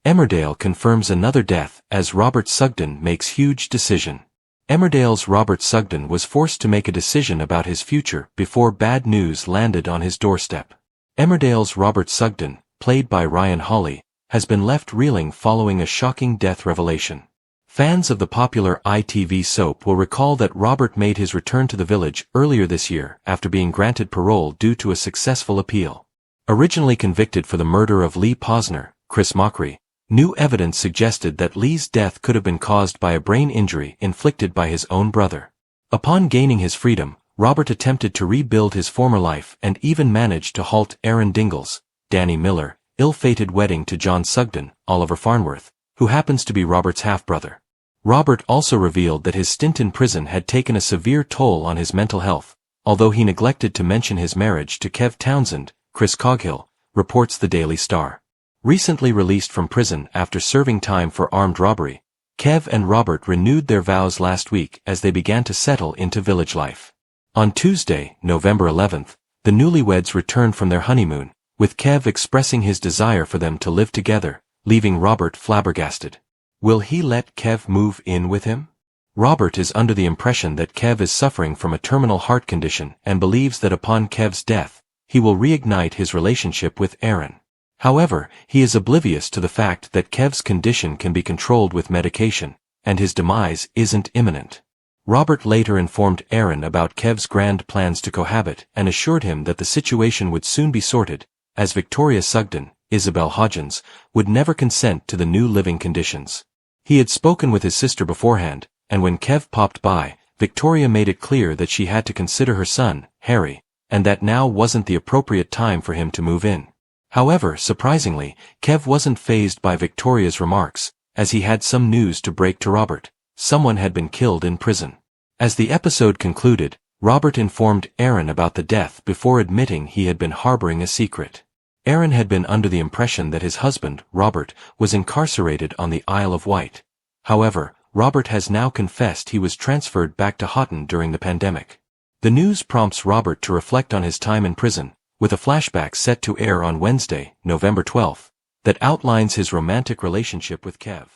Emmerdale confirms another death as Robert Sugden makes huge decision. Emmerdale's Robert Sugden was forced to make a decision about his future before bad news landed on his doorstep. Emmerdale's Robert Sugden, played by Ryan Hawley, has been left reeling following a shocking death revelation. Fans of the popular ITV soap will recall that Robert made his return to the village earlier this year after being granted parole due to a successful appeal. Originally convicted for the murder of Lee Posner, Chris Mockery, new evidence suggested that Lee's death could have been caused by a brain injury inflicted by his own brother. Upon gaining his freedom, Robert attempted to rebuild his former life and even managed to halt Aaron Dingle's, Danny Miller, ill-fated wedding to John Sugden, Oliver Farnworth, who happens to be Robert's half-brother. Robert also revealed that his stint in prison had taken a severe toll on his mental health, although he neglected to mention his marriage to Kev Townsend, Chris Coghill, reports the Daily Star. Recently released from prison after serving time for armed robbery, Kev and Robert renewed their vows last week as they began to settle into village life. On Tuesday, November 11th, the newlyweds returned from their honeymoon, with Kev expressing his desire for them to live together, leaving Robert flabbergasted. Will he let Kev move in with him? Robert is under the impression that Kev is suffering from a terminal heart condition and believes that upon Kev's death, he will reignite his relationship with Aaron. However, he is oblivious to the fact that Kev's condition can be controlled with medication, and his demise isn't imminent. Robert later informed Aaron about Kev's grand plans to cohabit and assured him that the situation would soon be sorted, as Victoria Sugden, Isabel Hodgins, would never consent to the new living conditions. He had spoken with his sister beforehand, and when Kev popped by, Victoria made it clear that she had to consider her son, Harry, and that now wasn't the appropriate time for him to move in. However, surprisingly, Kev wasn't fazed by Victoria's remarks, as he had some news to break to Robert. Someone had been killed in prison. As the episode concluded, Robert informed Aaron about the death before admitting he had been harboring a secret. Aaron had been under the impression that his husband, Robert, was incarcerated on the Isle of Wight. However, Robert has now confessed he was transferred back to Houghton during the pandemic. The news prompts Robert to reflect on his time in prison, with a flashback set to air on Wednesday, November 12th, that outlines his romantic relationship with Kev.